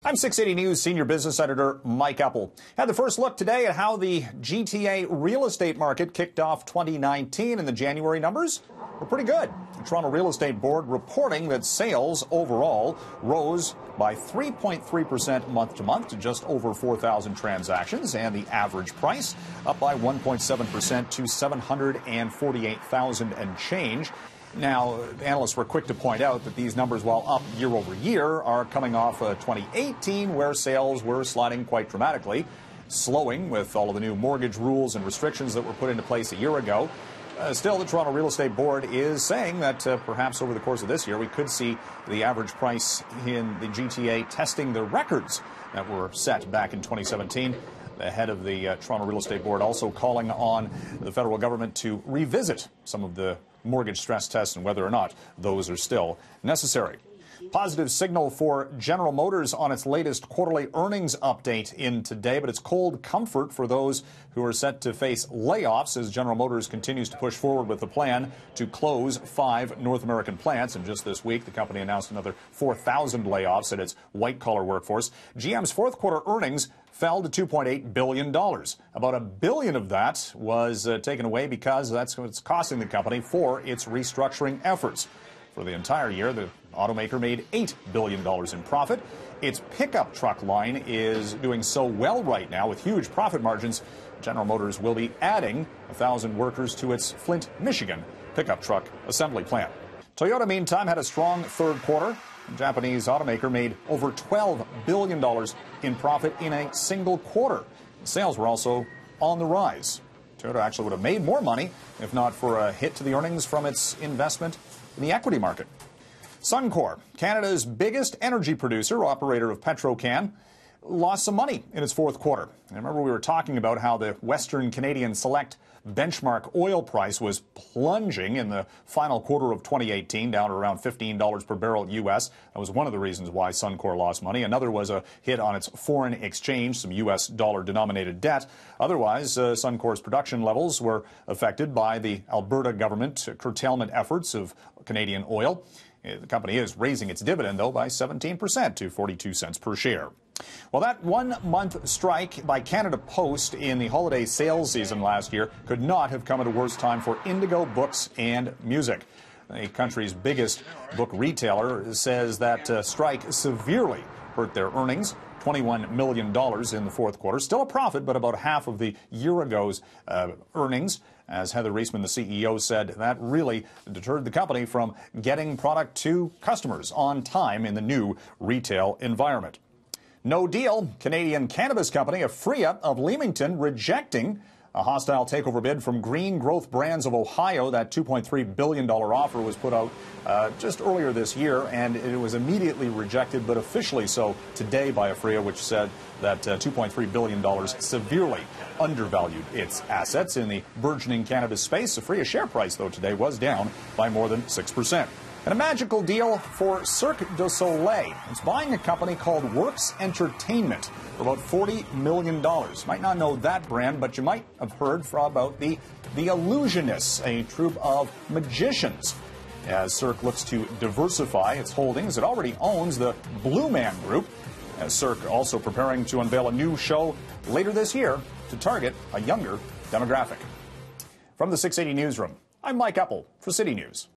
I'm 680 News Senior Business Editor Mike Eppel. Had the first look today at how the GTA real estate market kicked off 2019, and the January numbers were pretty good. The Toronto Real Estate Board reporting that sales overall rose by 3.3% month to month to just over 4,000 transactions, and the average price up by 1.7% to 748,000 and change. Now, analysts were quick to point out that these numbers, while up year over year, are coming off 2018, where sales were sliding quite dramatically, slowing with all of the new mortgage rules and restrictions that were put into place a year ago. Still, the Toronto Real Estate Board is saying that perhaps over the course of this year, we could see the average price in the GTA testing the records that were set back in 2017. The head of the Toronto Real Estate Board also calling on the federal government to revisit some of the mortgage stress tests and whether or not those are still necessary. Positive signal for General Motors on its latest quarterly earnings update in today, but it's cold comfort for those who are set to face layoffs as General Motors continues to push forward with the plan to close 5 North American plants. And just this week, the company announced another 4,000 layoffs at its white-collar workforce. GM's fourth quarter earnings fell to $2.8 billion. About $1 billion of that was taken away because that's what it's costing the company for its restructuring efforts. For the entire year, the automaker made $8 billion in profit. Its pickup truck line is doing so well right now with huge profit margins. General Motors will be adding 1,000 workers to its Flint, Michigan pickup truck assembly plant. Toyota, meantime, had a strong third quarter. The Japanese automaker made over $12 billion in profit in a single quarter. Sales were also on the rise. Toyota actually would have made more money if not for a hit to the earnings from its investment in the equity market. Suncorp, Canada's biggest energy producer, operator of Petro-Can, lost some money in its fourth quarter. And remember, we were talking about how the Western Canadian Select benchmark oil price was plunging in the final quarter of 2018, down to around $15 per barrel U.S. That was one of the reasons why Suncorp lost money. Another was a hit on its foreign exchange, some U.S. dollar-denominated debt. Otherwise, Suncorp's production levels were affected by the Alberta government curtailment efforts of Canadian oil. The company is raising its dividend, though, by 17% to 42 cents per share. Well, that one-month strike by Canada Post in the holiday sales season last year could not have come at a worse time for Indigo books and music. The country's biggest book retailer says that strike severely hurt their earnings. $21 million in the fourth quarter. Still a profit, but about half of the year ago's earnings. As Heather Reisman, the CEO, said, that really deterred the company from getting product to customers on time in the new retail environment. No deal. Canadian cannabis company Aphria of Leamington rejecting a hostile takeover bid from Green Growth Brands of Ohio. That $2.3 billion offer was put out just earlier this year, and it was immediately rejected, but officially so today by Aphria, which said that $2.3 billion severely undervalued its assets in the burgeoning cannabis space. Aphria's share price, though, today was down by more than 6%. And a magical deal for Cirque du Soleil. It's buying a company called Works Entertainment for about $40 million. Might not know that brand, but you might have heard about the Illusionists, a troupe of magicians. As Cirque looks to diversify its holdings, it already owns the Blue Man Group. As Cirque also preparing to unveil a new show later this year to target a younger demographic. From the 680 Newsroom, I'm Mike Eppel for City News.